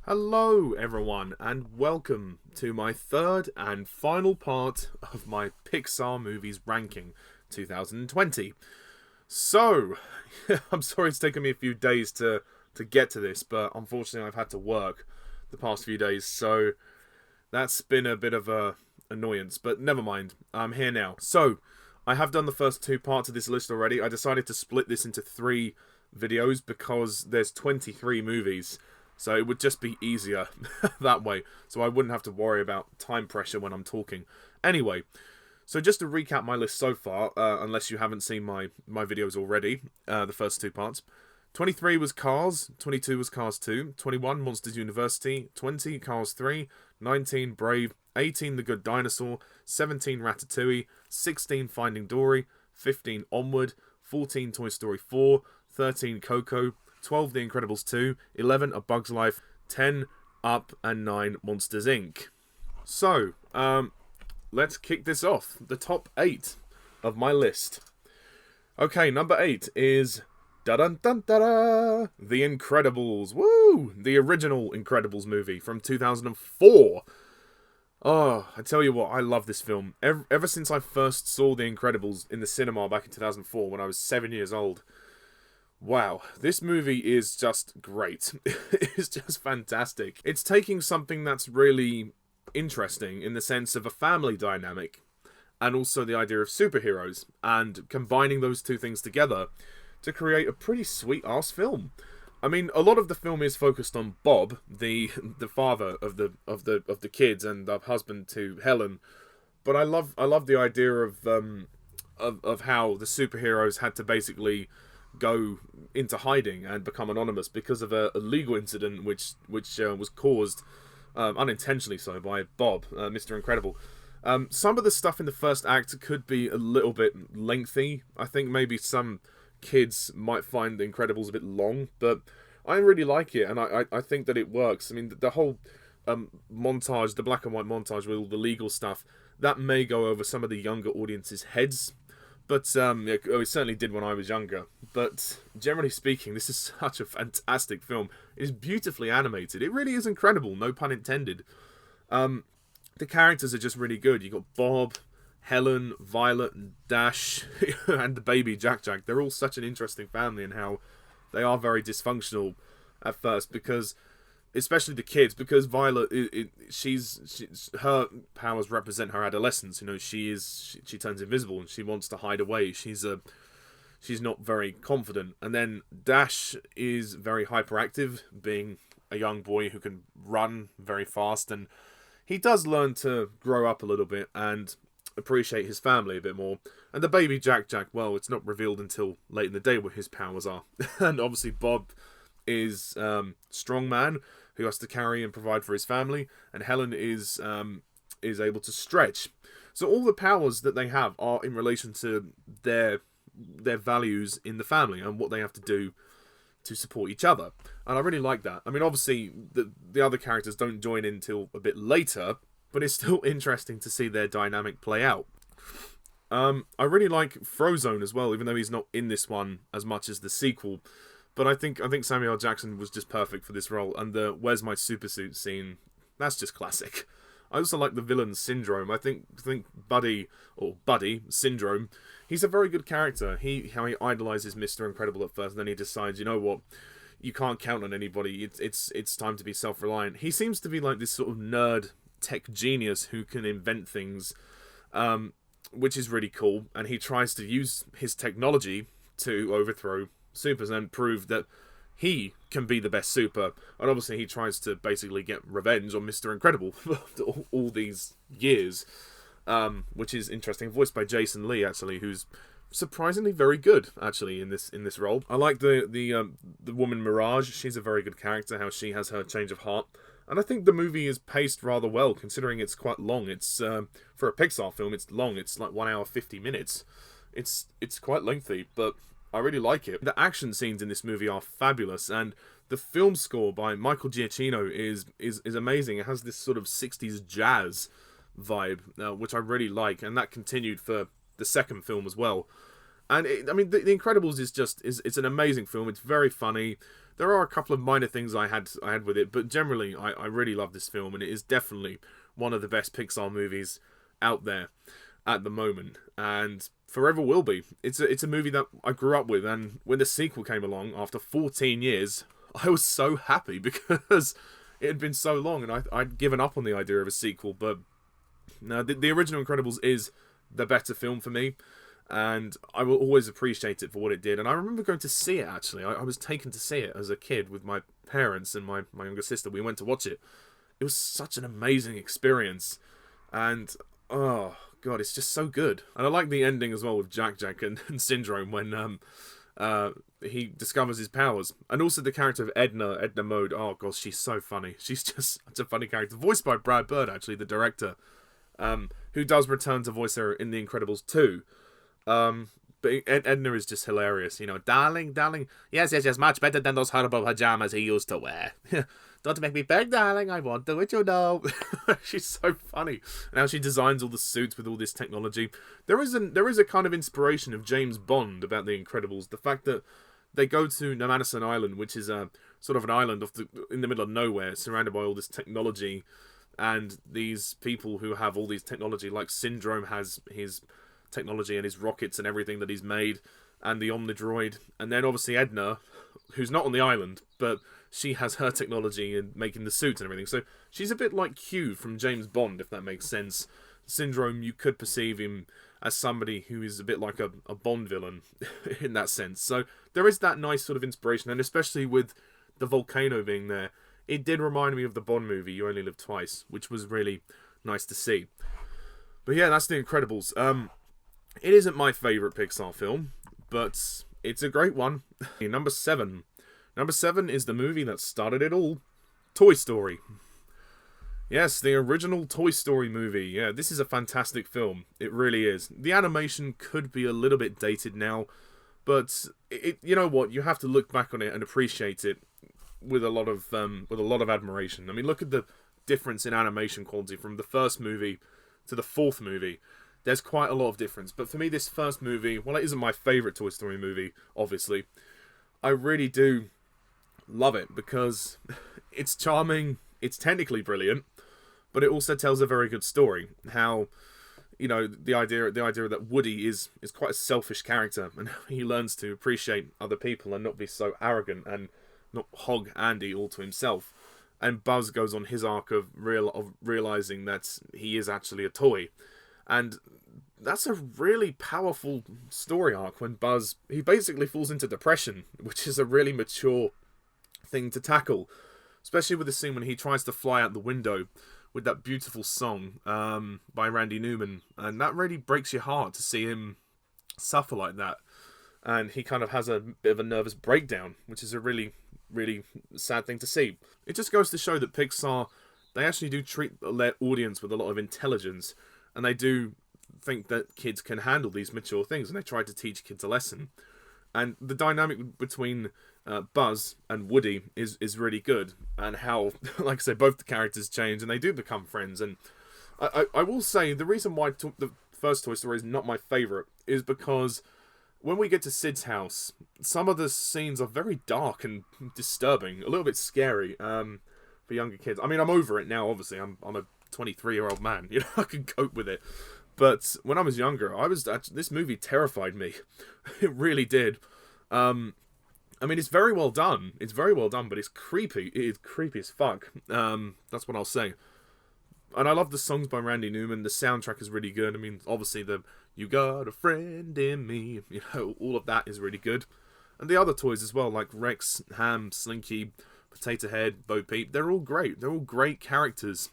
Hello everyone and welcome to my third and final part of my Pixar movies ranking 2020. So, I'm sorry it's taken me a few days to get to this, but unfortunately I've had to work the past few days, so that's been a bit of a annoyance, but never mind, I'm here now. So, I have done the first two parts of this list already. I decided to split this into 3 videos because there's 23 movies. So it would just be easier that way. So I wouldn't have to worry about time pressure when I'm talking. Anyway, so just to recap my list so far, unless you haven't seen my videos already, the first 2 parts. 23 was Cars, 22 was Cars 2, 21 Monsters University, 20 Cars 3, 19 Brave, 18 The Good Dinosaur, 17 Ratatouille, 16 Finding Dory, 15 Onward, 14 Toy Story 4, 13 Coco, 12 The Incredibles 2, 11 A Bug's Life, 10 Up, and 9 Monsters Inc. So, let's kick this off. The top 8 of my list. Okay, number 8 is da-dun-dun-da-da, The Incredibles. Woo! The original Incredibles movie from 2004. Oh, I tell you what, I love this film. Ever since I first saw The Incredibles in the cinema back in 2004 when I was 7 years old. Wow, this movie is just great. It's just fantastic. It's taking something that's really interesting in the sense of a family dynamic and also the idea of superheroes and combining those two things together to create a pretty sweet-ass film. I mean, a lot of the film is focused on Bob, the father of the kids and the husband to Helen, but I love the idea of how the superheroes had to basically go into hiding and become anonymous because of a legal incident which was caused unintentionally so by Bob, Mr. Incredible. Some of the stuff in the first act could be a little bit lengthy. I think maybe some kids might find The Incredibles a bit long, but I really like it, and I think that it works. I mean, the whole montage, the black and white montage with all the legal stuff, that may go over some of the younger audience's heads. But, it certainly did when I was younger. But, generally speaking, this is such a fantastic film. It is beautifully animated. It really is incredible, no pun intended. The characters are just really good. You've got Bob, Helen, Violet, and Dash, and the baby Jack Jack. They're all such an interesting family and how they are very dysfunctional at first because... especially the kids, because Violet, she's her powers represent her adolescence. You know, she turns invisible and she wants to hide away. She's not very confident. And then Dash is very hyperactive, being a young boy who can run very fast, and he does learn to grow up a little bit and appreciate his family a bit more. And the baby Jack Jack, well, it's not revealed until late in the day what his powers are. And obviously Bob is strong man who has to carry and provide for his family, and Helen is able to stretch. So all the powers that they have are in relation to their values in the family and what they have to do to support each other. And I really like that. I mean, obviously the other characters don't join in till a bit later, but it's still interesting to see their dynamic play out. I really like Frozone as well, even though he's not in this one as much as the sequel. But I think Samuel L. Jackson was just perfect for this role, and the "Where's my supersuit" scene, that's just classic. I also like the villain Syndrome. I think Buddy Syndrome, he's a very good character. How he idolizes Mr. Incredible at first, and then he decides, you know what, you can't count on anybody. It's time to be self-reliant. He seems to be like this sort of nerd tech genius who can invent things, which is really cool. And he tries to use his technology to overthrow supers and prove that he can be the best super, and obviously he tries to basically get revenge on Mr. Incredible after all these years, which is interesting. Voiced by Jason Lee, actually, who's surprisingly very good actually in this role. I like the woman Mirage. She's a very good character. How she has her change of heart, and I think the movie is paced rather well considering it's quite long. It's for a Pixar film, it's long. It's like 1 hour 50 minutes. It's quite lengthy, but I really like it. The action scenes in this movie are fabulous, and the film score by Michael Giacchino is amazing. It has this sort of 60s jazz vibe, which I really like, and that continued for the second film as well. And The Incredibles is it's an amazing film. It's very funny. There are a couple of minor things I had with it, but generally I really love this film, and it is definitely one of the best Pixar movies out there at the moment, and forever will be. It's a movie that I grew up with, and when the sequel came along after 14 years, I was so happy because it had been so long, and I'd given up on the idea of a sequel. But no, the original Incredibles is the better film for me, and I will always appreciate it for what it did. And I remember going to see it, actually. I was taken to see it as a kid with my parents and my younger sister. We went to watch it. It was such an amazing experience, and oh god, it's just so good. And I like the ending as well with Jack and Syndrome when he discovers his powers. And also the character of Edna Mode. Oh gosh, she's so funny. She's just such a funny character. Voiced by Brad Bird, actually, the director, who does return to voice her in The Incredibles 2. But Edna is just hilarious. You know, darling, yes, much better than those horrible pajamas he used to wear. Don't make me beg, darling, I won't do it, you know. She's so funny. And how she designs all the suits with all this technology. There is a kind of inspiration of James Bond about The Incredibles. The fact that they go to Namanison Island, which is a sort of an island in the middle of nowhere, surrounded by all this technology, and these people who have all these technology, like Syndrome has his technology and his rockets and everything that he's made, and the Omnidroid, and then obviously Edna, who's not on the island, but she has her technology and making the suits and everything. So she's a bit like Q from James Bond, if that makes sense. Syndrome, you could perceive him as somebody who is a bit like a Bond villain in that sense. So there is that nice sort of inspiration, and especially with the volcano being there, it did remind me of the Bond movie, You Only Live Twice, which was really nice to see. But yeah, that's The Incredibles. It isn't my favourite Pixar film, but it's a great one. Number 7. Number 7 is the movie that started it all, Toy Story. Yes, the original Toy Story movie. Yeah, this is a fantastic film. It really is. The animation could be a little bit dated now, but you know what? You have to look back on it and appreciate it with a lot of admiration. I mean, look at the difference in animation quality from the first movie to the fourth movie. There's quite a lot of difference. But for me, this first movie, well, it isn't my favourite Toy Story movie, obviously. I really do love it because it's charming, it's technically brilliant, but it also tells a very good story. How, you know, the idea that Woody is quite a selfish character, and he learns to appreciate other people and not be so arrogant and not hog Andy all to himself. And Buzz goes on his arc of realizing that he is actually a toy. And that's a really powerful story arc when Buzz, he basically falls into depression, which is a really mature thing to tackle. Especially with the scene when he tries to fly out the window with that beautiful song by Randy Newman. And that really breaks your heart to see him suffer like that. And he kind of has a bit of a nervous breakdown, which is a really, really sad thing to see. It just goes to show that Pixar, they actually do treat their audience with a lot of intelligence. And they do think that kids can handle these mature things, and they try to teach kids a lesson. And the dynamic between Buzz and Woody is really good, and how, like I say, both the characters change, and they do become friends. And I will say, the reason why the first Toy Story is not my favourite is because when we get to Sid's house, some of the scenes are very dark and disturbing, a little bit scary for younger kids. I mean, I'm over it now, obviously. I'm a 23-year-old man, you know, I can cope with it. But when I was younger, this movie terrified me. It really did. I mean, it's very well done. It's very well done, but it's creepy. It is creepy as fuck. That's what I'll say. And I love the songs by Randy Newman. The soundtrack is really good. I mean, obviously the "You Got a Friend in Me," you know, all of that is really good. And the other toys as well, like Rex, Ham, Slinky, Potato Head, Bo Peep. They're all great. They're all great characters.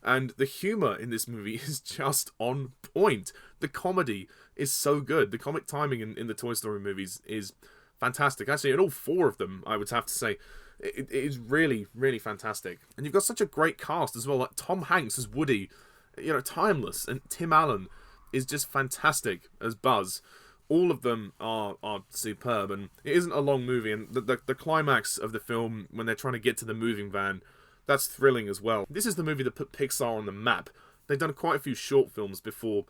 And the humour in this movie is just on point. The comedy is so good. The comic timing in the Toy Story movies is fantastic. Actually, in all four of them, I would have to say, it is really, really fantastic. And you've got such a great cast as well. Like Tom Hanks as Woody, you know, timeless. And Tim Allen is just fantastic as Buzz. All of them are superb. And it isn't a long movie. And the climax of the film, when they're trying to get to the moving van, that's thrilling as well. This is the movie that put Pixar on the map. They've done quite a few short films before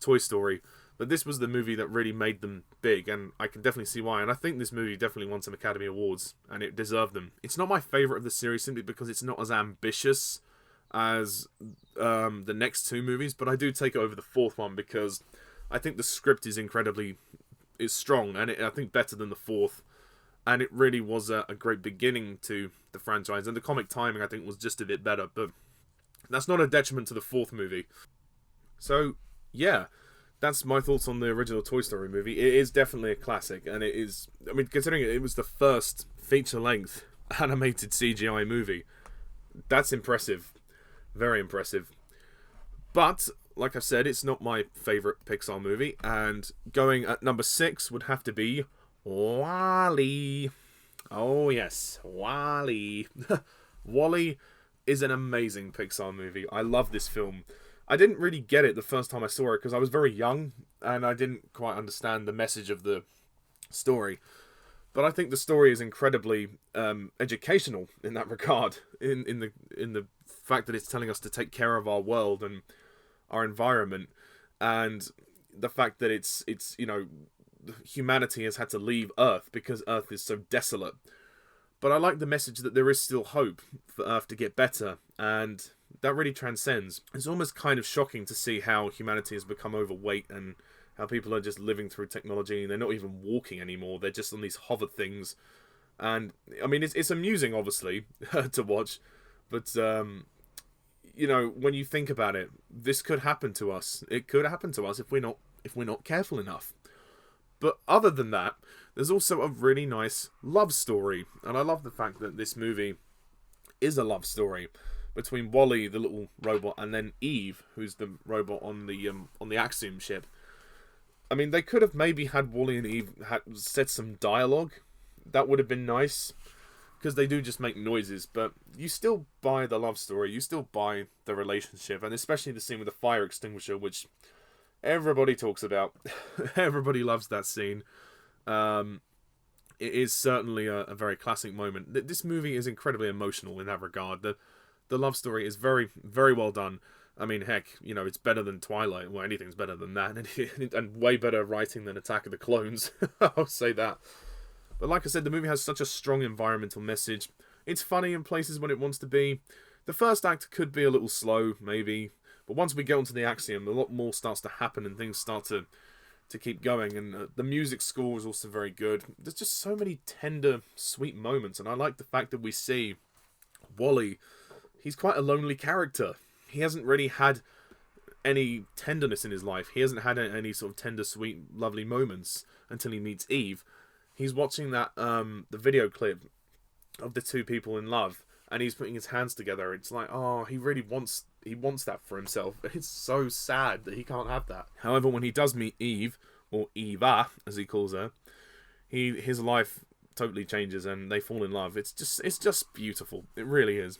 Toy Story, But this was the movie that really made them big, and I can definitely see why. And I think this movie definitely won some Academy Awards, and it deserved them. It's not my favourite of the series simply because it's not as ambitious as the next two movies, but I do take it over the fourth one because I think the script is strong, and I think better than the fourth. And it really was a great beginning to the franchise, and the comic timing I think was just a bit better, but that's not a detriment to the fourth movie. So, yeah. That's my thoughts on the original Toy Story movie. It is definitely a classic, and it is... I mean, considering it was the first feature-length animated CGI movie, that's impressive. Very impressive. But, like I said, it's not my favourite Pixar movie, and going at number 6 would have to be WALL-E. Oh, yes, WALL-E. WALL-E is an amazing Pixar movie. I love this film. I didn't really get it the first time I saw it because I was very young and I didn't quite understand the message of the story. But I think the story is incredibly educational in that regard, in the fact that it's telling us to take care of our world and our environment, and the fact that it's humanity has had to leave Earth because Earth is so desolate. But I like the message that there is still hope for Earth to get better, and that really transcends. It's almost kind of shocking to see how humanity has become overweight and how people are just living through technology and they're not even walking anymore. They're just on these hover things. And, I mean, it's amusing, obviously, to watch. But, when you think about it, this could happen to us. It could happen to us if we're not careful enough. But other than that, there's also a really nice love story. And I love the fact that this movie is a love story between Wally, the little robot, and then Eve, who's the robot on the Axiom ship. I mean, they could have maybe had Wally and Eve said some dialogue. That would have been nice, because they do just make noises. But you still buy the love story. You still buy the relationship, and especially the scene with the fire extinguisher, which everybody talks about. Everybody loves that scene. It is certainly a very classic moment. This movie is incredibly emotional in that regard. The love story is very, very well done. I mean, heck, it's better than Twilight. Well, anything's better than that. And way better writing than Attack of the Clones. I'll say that. But like I said, the movie has such a strong environmental message. It's funny in places when it wants to be. The first act could be a little slow, maybe. But once we get onto the Axiom, a lot more starts to happen and things start to keep going. And the music score is also very good. There's just so many tender, sweet moments. And I like the fact that we see Wally. He's quite a lonely character. He hasn't really had any tenderness in his life. He hasn't had any sort of tender, sweet, lovely moments until he meets Eve. He's watching that the video clip of the two people in love, and he's putting his hands together. It's like, oh, he wants that for himself. It's so sad that he can't have that. However, when he does meet Eve, or Eva, as he calls her, his life totally changes, and they fall in love. It's just beautiful. It really is.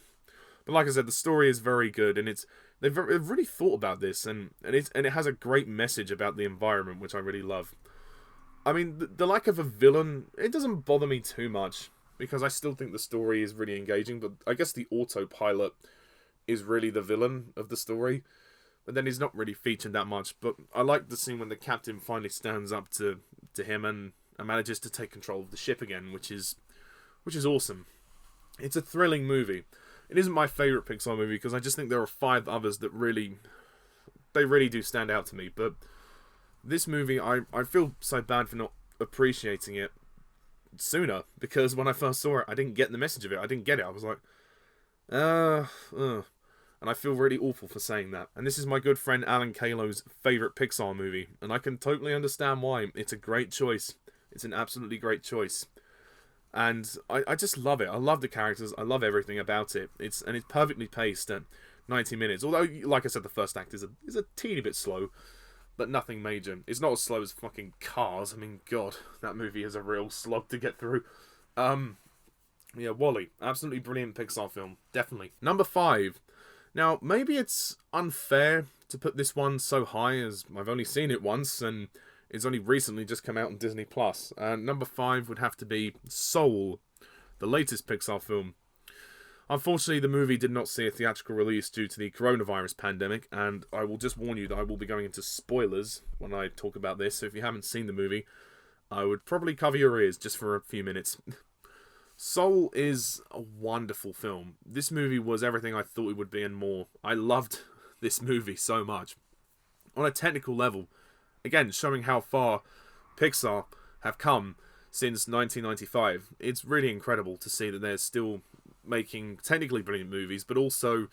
But like I said, the story is very good, and they've really thought about this, and it has a great message about the environment, which I really love. I mean, the lack of a villain, it doesn't bother me too much, because I still think the story is really engaging, but I guess the autopilot is really the villain of the story, but then he's not really featured that much. But I like the scene when the captain finally stands up to him and manages to take control of the ship again, which is awesome. It's a thrilling movie. It isn't my favourite Pixar movie because I just think there are 5 others that really do stand out to me. But this movie, I feel so bad for not appreciating it sooner, because when I first saw it, I didn't get the message of it. I didn't get it. I was like, and I feel really awful for saying that. And this is my good friend Alan Kalo's favourite Pixar movie, and I can totally understand why. It's a great choice. It's an absolutely great choice. And I just love it. I love the characters. I love everything about it. It's perfectly paced at 90 minutes. Although, like I said, the first act is a teeny bit slow, but nothing major. It's not as slow as fucking Cars. I mean, God, that movie is a real slog to get through. Yeah, WALL-E, absolutely brilliant Pixar film, definitely. Number 5. Now, maybe it's unfair to put this one so high, as I've only seen it once, and it's only recently just come out on Disney+. Number 5 would have to be Soul, the latest Pixar film. Unfortunately, the movie did not see a theatrical release due to the coronavirus pandemic, and I will just warn you that I will be going into spoilers when I talk about this, so if you haven't seen the movie, I would probably cover your ears just for a few minutes. Soul is a wonderful film. This movie was everything I thought it would be and more. I loved this movie so much. On a technical level, again, showing how far Pixar have come since 1995, it's really incredible to see that they're still making technically brilliant movies, but also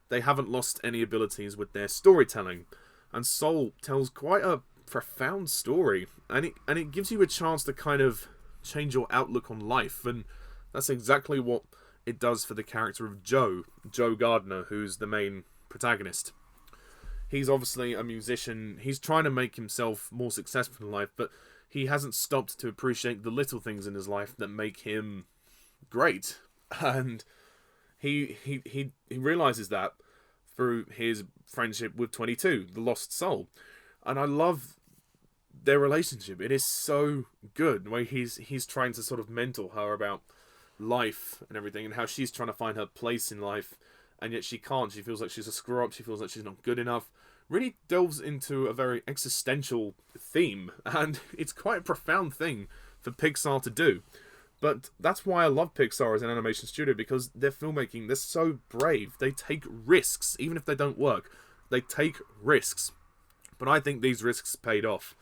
they haven't lost any abilities with their storytelling. And Soul tells quite a profound story, and it gives you a chance to kind of change your outlook on life, and that's exactly what it does for the character of Joe Gardner, who's the main protagonist. He's obviously a musician. He's trying to make himself more successful in life, but he hasn't stopped to appreciate the little things in his life that make him great. And he realizes that through his friendship with 22, the lost soul. And I love their relationship. It is so good, the way he's trying to sort of mentor her about life and everything, and how she's trying to find her place in life, and yet she can't. She feels like she's a screw-up. She feels like she's not good enough. Really delves into a very existential theme, and it's quite a profound thing for Pixar to do. But that's why I love Pixar as an animation studio, because their filmmaking, they're so brave. They take risks, even if they don't work. They take risks. But I think these risks paid off.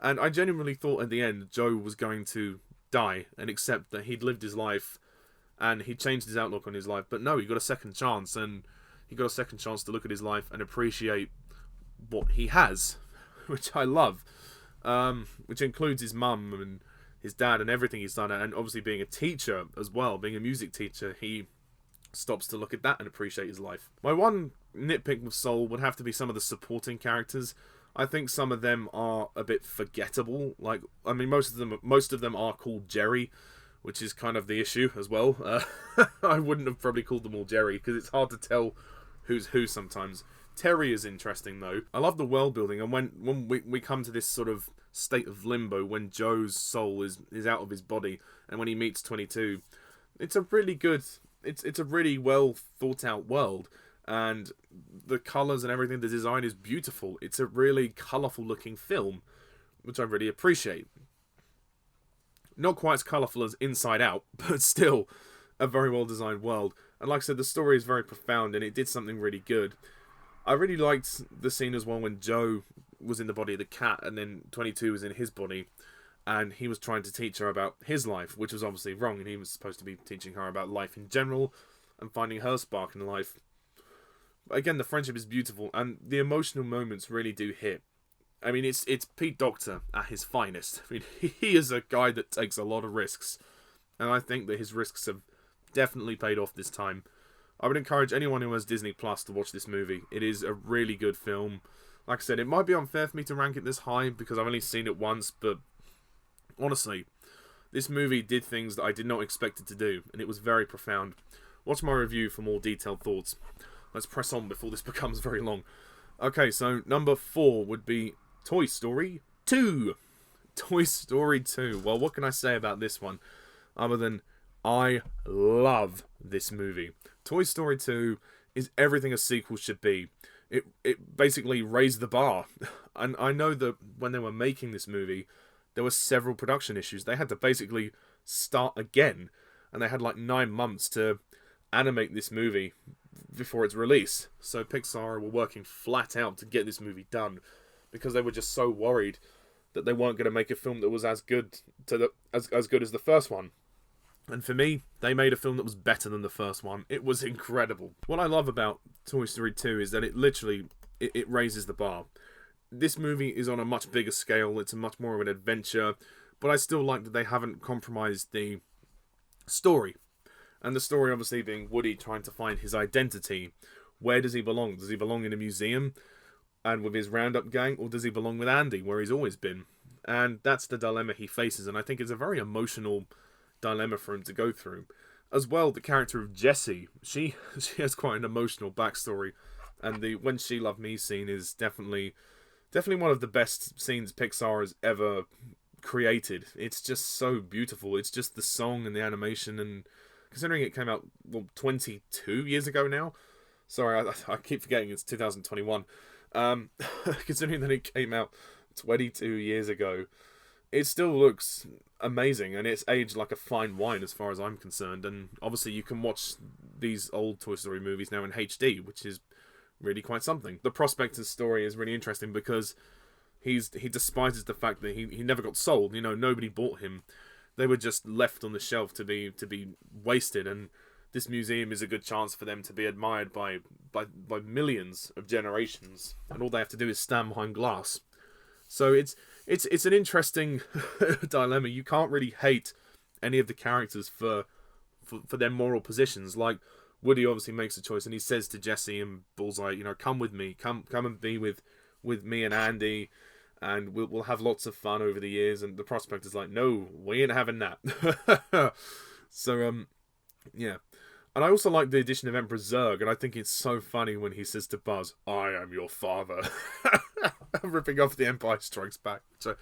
And I genuinely thought at the end Joe was going to die and accept that he'd lived his life and he changed his outlook on his life. But no, he got a second chance, and he got a second chance to look at his life and appreciate what he has, which I love, which includes his mum and his dad and everything he's done, and obviously being a teacher as well, being a music teacher. He stops to look at that and appreciate his life. My one nitpick with Soul would have to be some of the supporting characters. I think some of them are a bit forgettable. Like, I mean, most of them are called Jerry, which is kind of the issue as well. I wouldn't have probably called them all Jerry, because it's hard to tell who's who sometimes. Terry is interesting, though. I love the world building, and when we come to this sort of state of limbo, when Joe's soul is out of his body, and when he meets 22, it's a really good, it's a really well thought out world, and the colours and everything, the design is beautiful. It's a really colourful looking film, which I really appreciate. Not quite as colourful as Inside Out, but still a very well designed world. And like I said, the story is very profound, and it did something really good. I really liked the scene as well when Joe was in the body of the cat, and then 22 was in his body, and he was trying to teach her about his life, which was obviously wrong, and he was supposed to be teaching her about life in general and finding her spark in life. But again, the friendship is beautiful, and the emotional moments really do hit. I mean, it's Pete Docter at his finest. I mean, he is a guy that takes a lot of risks, and I think that his risks have definitely paid off this time. I would encourage anyone who has Disney Plus to watch this movie. It is a really good film. Like I said, it might be unfair for me to rank it this high because I've only seen it once, but honestly, this movie did things that I did not expect it to do, and it was very profound. Watch my review for more detailed thoughts. Let's press on before this becomes very long. Okay, so number 4 would be Toy Story 2. Toy Story 2. Well, what can I say about this one other than I love this movie. Toy Story 2 is everything a sequel should be. It basically raised the bar. And I know that when they were making this movie, there were several production issues. They had to basically start again. And they had like 9 months to animate this movie before its release. So Pixar were working flat out to get this movie done, because they were just so worried that they weren't going to make a film that was as good as good as the first one. And for me, they made a film that was better than the first one. It was incredible. What I love about Toy Story 2 is that it literally raises the bar. This movie is on a much bigger scale. It's a much more of an adventure, but I still like that they haven't compromised the story. And the story obviously being Woody trying to find his identity. Where does he belong? Does he belong in a museum and with his Roundup gang, or does he belong with Andy, where he's always been? And that's the dilemma he faces, and I think it's a very emotional dilemma for him to go through. As well, the character of Jessie, she has quite an emotional backstory, and the When She Loved Me scene is definitely one of the best scenes Pixar has ever created. It's just so beautiful. It's just the song and the animation, and considering it came out 22 years ago now. Sorry, I keep forgetting it's 2021. Considering that it came out 22 years ago, it still looks amazing, and it's aged like a fine wine as far as I'm concerned. And obviously you can watch these old Toy Story movies now in HD, which is really quite something. The Prospector's story is really interesting because he despises the fact that he never got sold. You know, nobody bought him. They were just left on the shelf to be wasted, and this museum is a good chance for them to be admired by millions of generations, and all they have to do is stand behind glass. So it's an interesting dilemma. You can't really hate any of the characters for their moral positions. Like Woody obviously makes a choice, and he says to Jessie and Bullseye, you know, come with me, come and be with me and Andy, and we'll have lots of fun over the years. And the Prospector's like, no, we ain't having that. So yeah. And I also like the addition of Emperor Zurg, and I think it's so funny when he says to Buzz, I am your father. Ripping off the Empire Strikes Back, which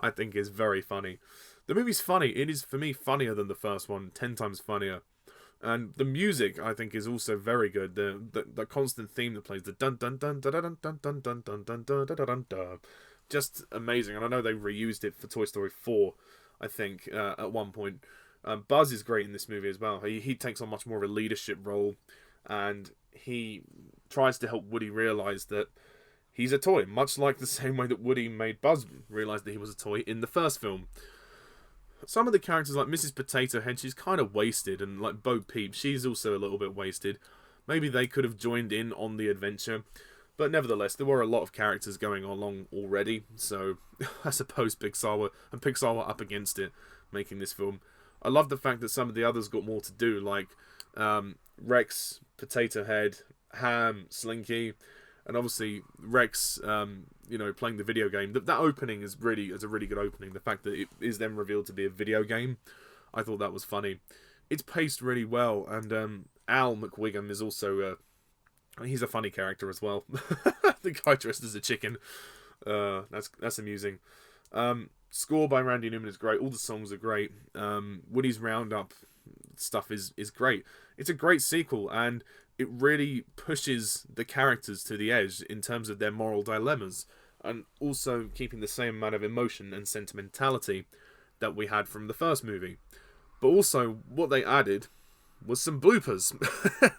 I think is very funny. The movie's funny. It is, for me, funnier than the first one, 10 times funnier. And the music, I think, is also very good. The constant theme that plays, the dun dun dun dun dun dun dun dun dun dun dun dun dun dun, just amazing. And I know they reused it for Toy Story 4, I think, at one point. Buzz is great in this movie as well. He takes on much more of a leadership role, and he tries to help Woody realise that he's a toy, much like the same way that Woody made Buzz realise that he was a toy in the first film. Some of the characters, like Mrs. Potato Head, she's kind of wasted, and like Bo Peep, she's also a little bit wasted. Maybe they could have joined in on the adventure, but nevertheless, there were a lot of characters going along already, so I suppose Pixar were up against it, making this film. I love the fact that some of the others got more to do, like Rex, Potato Head, Ham, Slinky, and obviously Rex, you know, playing the video game. That opening is a really good opening. The fact that it is then revealed to be a video game, I thought that was funny. It's paced really well, and Al McWiggum is also he's a funny character as well. The guy dressed as a chicken. That's amusing. Score by Randy Newman is great. All the songs are great. Woody's Roundup stuff is great. It's a great sequel, and it really pushes the characters to the edge in terms of their moral dilemmas, and also keeping the same amount of emotion and sentimentality that we had from the first movie. But also, what they added was some bloopers.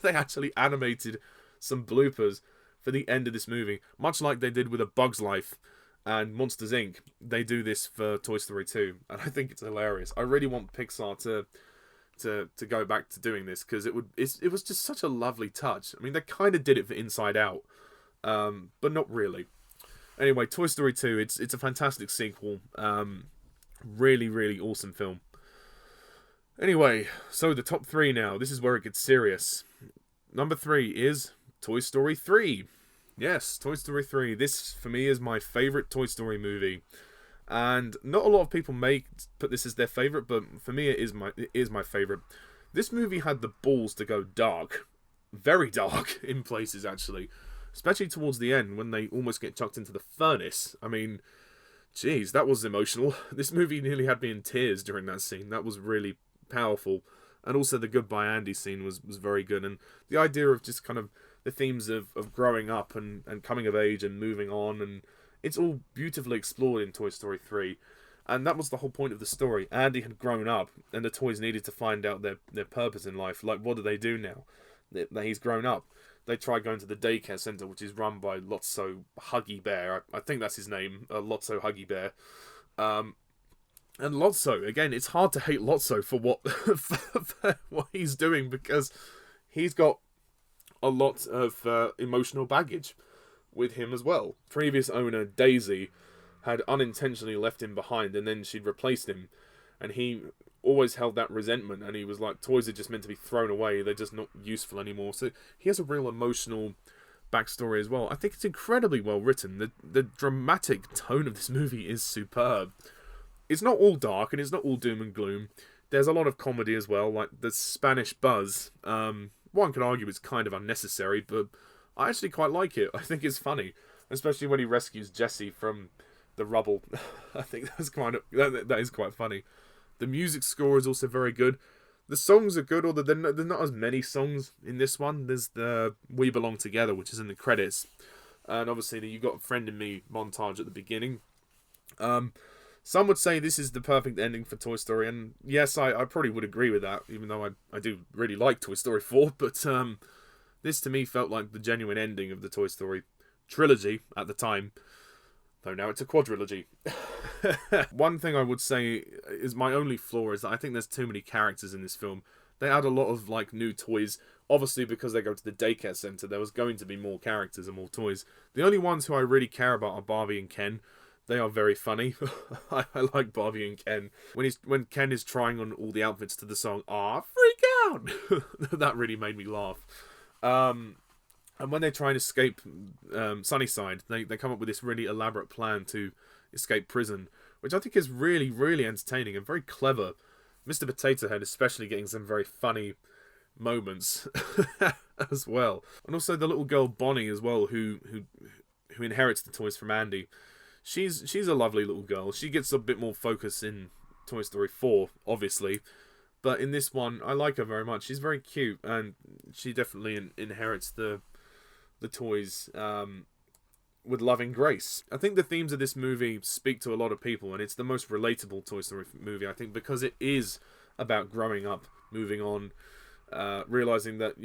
They actually animated some bloopers for the end of this movie, much like they did with A Bug's Life and Monsters, Inc. They do this for Toy Story 2, and I think it's hilarious. I really want Pixar to go back to doing this, because it was just such a lovely touch. I mean, they kind of did it for Inside Out, but not really. Anyway, Toy Story 2, it's a fantastic sequel. Really, really awesome film. Anyway, so the top 3 now. This is where it gets serious. Number 3 is Toy Story 3. Yes, Toy Story 3. This, for me, is my favourite Toy Story movie. And not a lot of people may put this as their favourite, but for me it is my favourite. This movie had the balls to go dark. Very dark in places, actually. Especially towards the end, when they almost get chucked into the furnace. I mean, jeez, that was emotional. This movie nearly had me in tears during that scene. That was really powerful. And also the Goodbye Andy scene was very good. And the idea of just kind of the themes of growing up and coming of age and moving on, and it's all beautifully explored in Toy Story 3. And that was the whole point of the story. Andy had grown up, and the toys needed to find out their purpose in life. Like, what do they do now that he's grown up? They try going to the daycare centre, which is run by Lotso Huggy Bear. I think that's his name, Lotso Huggy Bear. And Lotso, again, it's hard to hate Lotso for what he's doing, because he's got a lot of emotional baggage with him as well. Previous owner, Daisy, had unintentionally left him behind, and then she'd replaced him, and he always held that resentment, and he was like, toys are just meant to be thrown away, they're just not useful anymore. So he has a real emotional backstory as well. I think it's incredibly well written. The dramatic tone of this movie is superb. It's not all dark, and it's not all doom and gloom. There's a lot of comedy as well, like the Spanish buzz. One could argue it's kind of unnecessary, but I actually quite like it. I think it's funny, especially when he rescues Jessie from the rubble. I think that is quite funny. The music score is also very good. The songs are good, although there's not as many songs in this one. There's the We Belong Together, which is in the credits. And obviously, you got a Friend in Me montage at the beginning. Some would say this is the perfect ending for Toy Story, and yes, I probably would agree with that, even though I do really like Toy Story 4, but this to me felt like the genuine ending of the Toy Story trilogy at the time, though now it's a quadrilogy. One thing I would say is my only flaw is that I think there's too many characters in this film. They add a lot of like new toys. Obviously, because they go to the daycare center, there was going to be more characters and more toys. The only ones who I really care about are Barbie and Ken. They are very funny. I like Barbie and Ken. When Ken is trying on all the outfits to the song, freak out! That really made me laugh. And when they try and escape Sunnyside, they come up with this really elaborate plan to escape prison, which I think is really, really entertaining and very clever. Mr. Potato Head especially getting some very funny moments as well. And also the little girl Bonnie as well, who inherits the toys from Andy. She's a lovely little girl. She gets a bit more focus in Toy Story 4, obviously. But in this one, I like her very much. She's very cute, and she definitely inherits the toys with loving grace. I think the themes of this movie speak to a lot of people, and it's the most relatable Toy Story movie, I think, because it is about growing up, moving on, realizing that,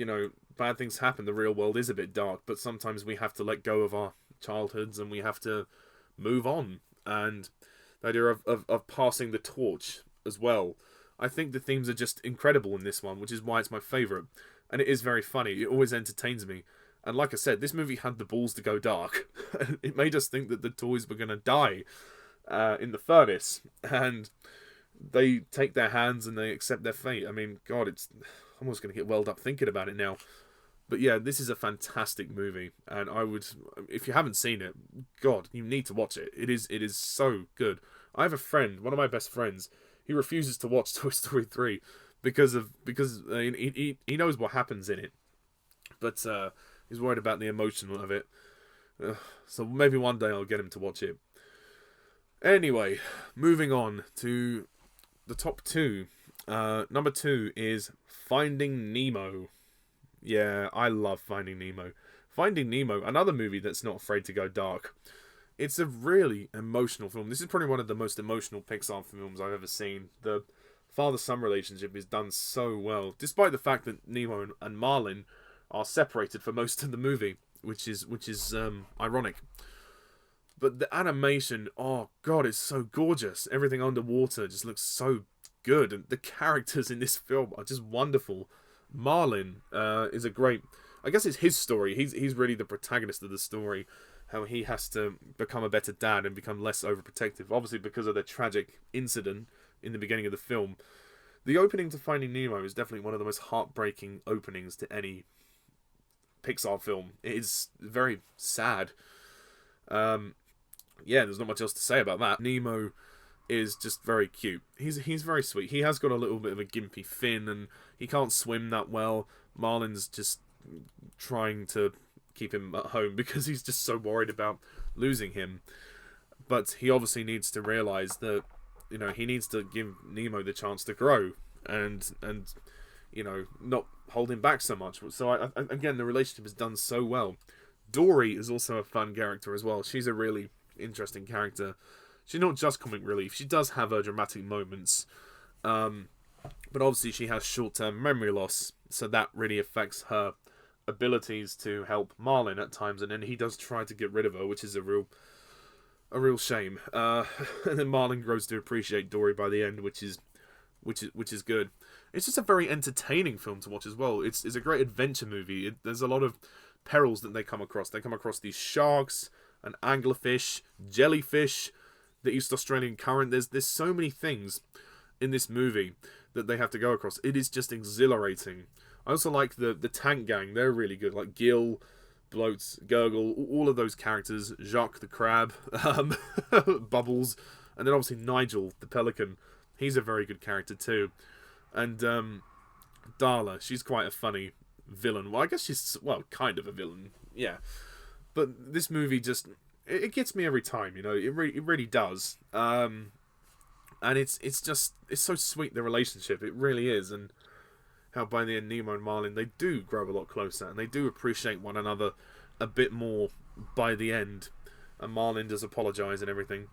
bad things happen. The real world is a bit dark, but sometimes we have to let go of our childhoods, and we have to move on. And the idea of passing the torch as well. I think the themes are just incredible in this one, which is why it's my favourite. And it is very funny. It always entertains me. And like I said, this movie had the balls to go dark. It made us think that the toys were going to die in the furnace. And they take their hands and they accept their fate. I mean, God, I'm almost going to get welled up thinking about it now. But yeah, this is a fantastic movie. And I would, if you haven't seen it, God, you need to watch it. It is so good. I have a friend, one of my best friends, he refuses to watch Toy Story 3 because he knows what happens in it. But he's worried about the emotion of it. So maybe one day I'll get him to watch it. Anyway, moving on to the top two. Number 2 is Finding Nemo. Yeah, I love Finding Nemo. Finding Nemo, another movie that's not afraid to go dark. It's a really emotional film. This is probably one of the most emotional Pixar films I've ever seen. The father-son relationship is done so well, despite the fact that Nemo and Marlin are separated for most of the movie, which is ironic. But the animation, oh god, it's so gorgeous. Everything underwater just looks so good, and the characters in this film are just wonderful. Marlin is a great... I guess it's his story. He's really the protagonist of the story. How he has to become a better dad and become less overprotective. Obviously because of the tragic incident in the beginning of the film. The opening to Finding Nemo is definitely one of the most heartbreaking openings to any Pixar film. It is very sad. Yeah, there's not much else to say about that. Nemo is just very cute. He's very sweet. He has got a little bit of a gimpy fin and he can't swim that well. Marlin's just trying to keep him at home because he's just so worried about losing him. But he obviously needs to realise that, he needs to give Nemo the chance to grow and not hold him back so much. So again, the relationship is done so well. Dory is also a fun character as well. She's a really interesting character. She's not just comic relief. She does have her dramatic moments. But obviously she has short-term memory loss, so that really affects her abilities to help Marlin at times, and then he does try to get rid of her, which is a real shame. And then Marlin grows to appreciate Dory by the end, which is good. It's just a very entertaining film to watch as well. It's a great adventure movie. There's a lot of perils that they come across. They come across these sharks, an anglerfish, jellyfish, the East Australian current. There's so many things in this movie that they have to go across. It is just exhilarating. I also like the tank gang. They're really good. Like Gil, Bloats, Gurgle, all of those characters. Jacques the crab, Bubbles, and then obviously Nigel the pelican. He's a very good character too. And Darla, she's quite a funny villain. Well, I guess she's, kind of a villain. Yeah. But this movie just... It gets me every time, It really does. And it's so sweet, the relationship. It really is. And how by the end Nemo and Marlin, they do grow a lot closer, and they do appreciate one another a bit more by the end. And Marlin does apologise and everything.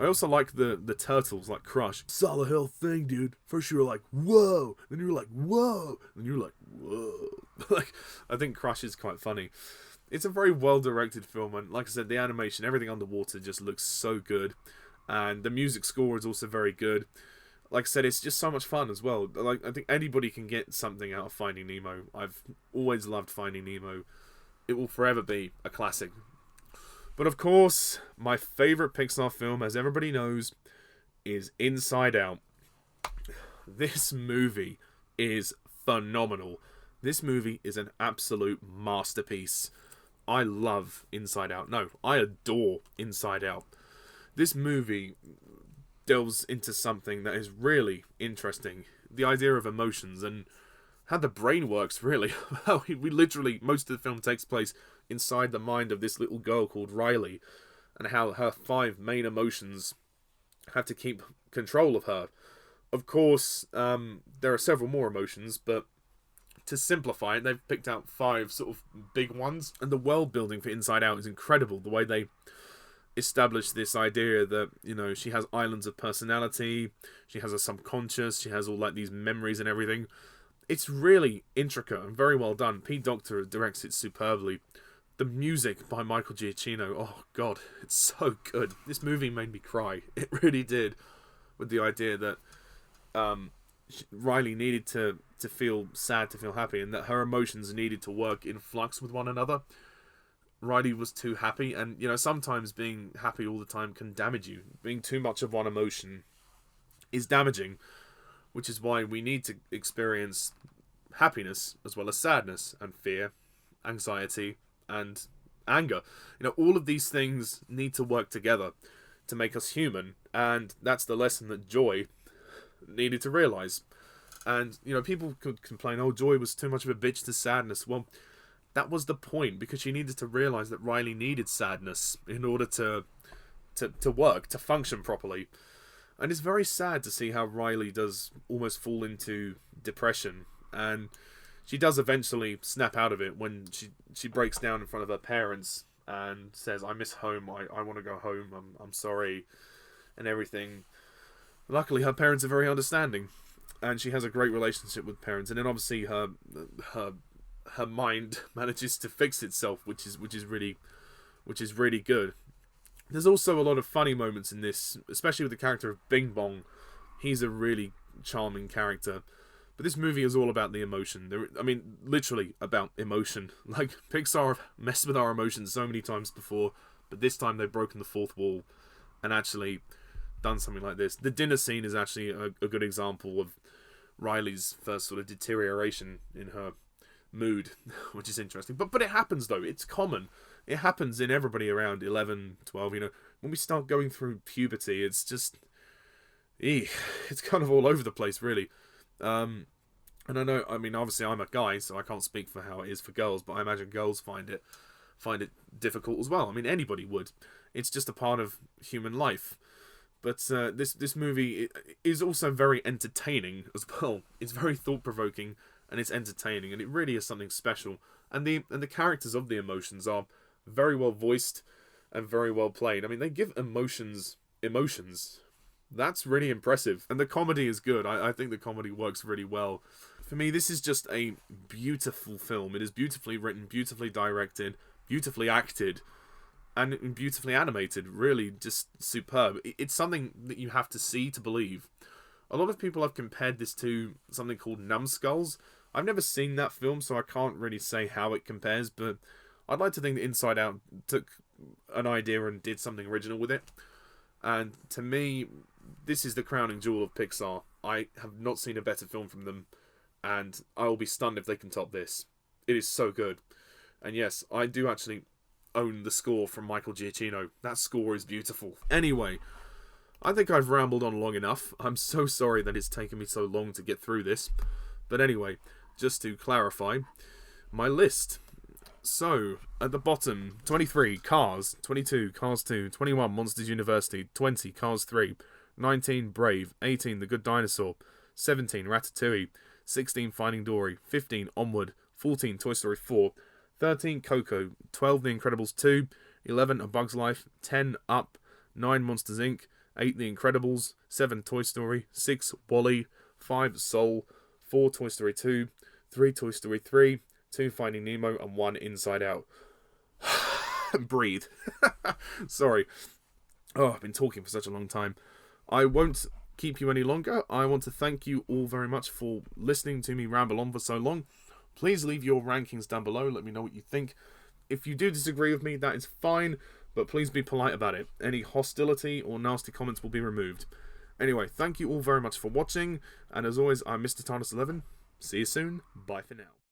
I also like the turtles, like Crush. Solid hell thing, dude. First you were like, whoa. Then you were like, whoa. Then you were like, whoa. Like, I think Crush is quite funny. It's a very well-directed film, and like I said, the animation, everything underwater just looks so good. And the music score is also very good. Like I said, it's just so much fun as well. Like, I think anybody can get something out of Finding Nemo. I've always loved Finding Nemo. It will forever be a classic. But of course, my favourite Pixar film, as everybody knows, is Inside Out. This movie is phenomenal. This movie is an absolute masterpiece. I love Inside Out. No, I adore Inside Out. This movie delves into something that is really interesting. The idea of emotions and how the brain works, really. How we literally, most of the film takes place inside the mind of this little girl called Riley, and how her 5 main emotions have to keep control of her. Of course, there are several more emotions, but to simplify it, they've picked out 5 sort of big ones, and the world building for Inside Out is incredible. The way they establish this idea that, you know, she has islands of personality, she has a subconscious, she has all like these memories and everything. It's really intricate and very well done. Pete Docter directs it superbly. The music by Michael Giacchino, oh god, it's so good. This movie made me cry. It really did. With the idea that Riley needed to feel sad to feel happy, and that her emotions needed to work in flux with one another. Riley was too happy, and you know, sometimes being happy all the time can damage you. Being too much of one emotion is damaging, which is why we need to experience happiness as well as sadness and fear, anxiety, and anger. You know, all of these things need to work together to make us human, and that's the lesson that Joy needed to realise. And, you know, people could complain, oh, Joy was too much of a bitch to sadness. Well, that was the point, because she needed to realise that Riley needed sadness in order to work, to function properly. And it's very sad to see how Riley does almost fall into depression, and she does eventually snap out of it when she breaks down in front of her parents and says, I miss home, I want to go home, I'm sorry, and everything. Luckily, her parents are very understanding, and she has a great relationship with parents, and then obviously her mind manages to fix itself, which is really good. There's also a lot of funny moments in this, especially with the character of Bing Bong. He's a really charming character. But this movie is all about the emotion. I mean, literally about emotion. Like, Pixar have messed with our emotions so many times before, but this time they've broken the fourth wall and actually done something like this. The dinner scene is actually a good example of Riley's first sort of deterioration in her mood, which is interesting. But it happens, though. It's common. It happens in everybody around 11, 12, you know. When we start going through puberty, it's just... it's kind of all over the place, really. And I know, I mean, obviously I'm a guy, so I can't speak for how it is for girls, but I imagine girls find it difficult as well. I mean, anybody would. It's just a part of human life. But this movie is also very entertaining as well. It's very thought-provoking, and it's entertaining, and it really is something special. And the characters of the emotions are very well voiced and very well played. I mean, they give emotions. That's really impressive. And the comedy is good. I think the comedy works really well. For me, this is just a beautiful film. It is beautifully written, beautifully directed, beautifully acted, and beautifully animated. Really just superb. It's something that you have to see to believe. A lot of people have compared this to something called Numbskulls. I've never seen that film, so I can't really say how it compares, but I'd like to think that Inside Out took an idea and did something original with it. And to me, this is the crowning jewel of Pixar. I have not seen a better film from them, and I will be stunned if they can top this. It is so good. And yes, I do actually own the score from Michael Giacchino. That score is beautiful. Anyway, I think I've rambled on long enough. I'm so sorry that it's taken me so long to get through this. But anyway, just to clarify, my list. So, at the bottom, 23, Cars. 22, Cars 2. 21, Monsters University. 20, Cars 3. 19, Brave. 18, The Good Dinosaur. 17, Ratatouille. 16 Finding Dory, 15 Onward, 14 Toy Story 4, 13 Coco, 12 The Incredibles 2, 11 A Bug's Life, 10 Up, 9 Monsters Inc., 8 The Incredibles, 7 Toy Story, 6 WALL-E, 5 Soul, 4 Toy Story 2, 3 Toy Story 3, 2 Finding Nemo, and 1 Inside Out. Breathe. Sorry. Oh, I've been talking for such a long time. I won't keep you any longer. I want to thank you all very much for listening to me ramble on for so long. Please leave your rankings down below. Let me know what you think. If you do disagree with me, that is fine, but please be polite about it. Any hostility or nasty comments will be removed. Anyway, thank you all very much for watching, and as always, I'm Mr. TARDIS11. See you soon. Bye for now.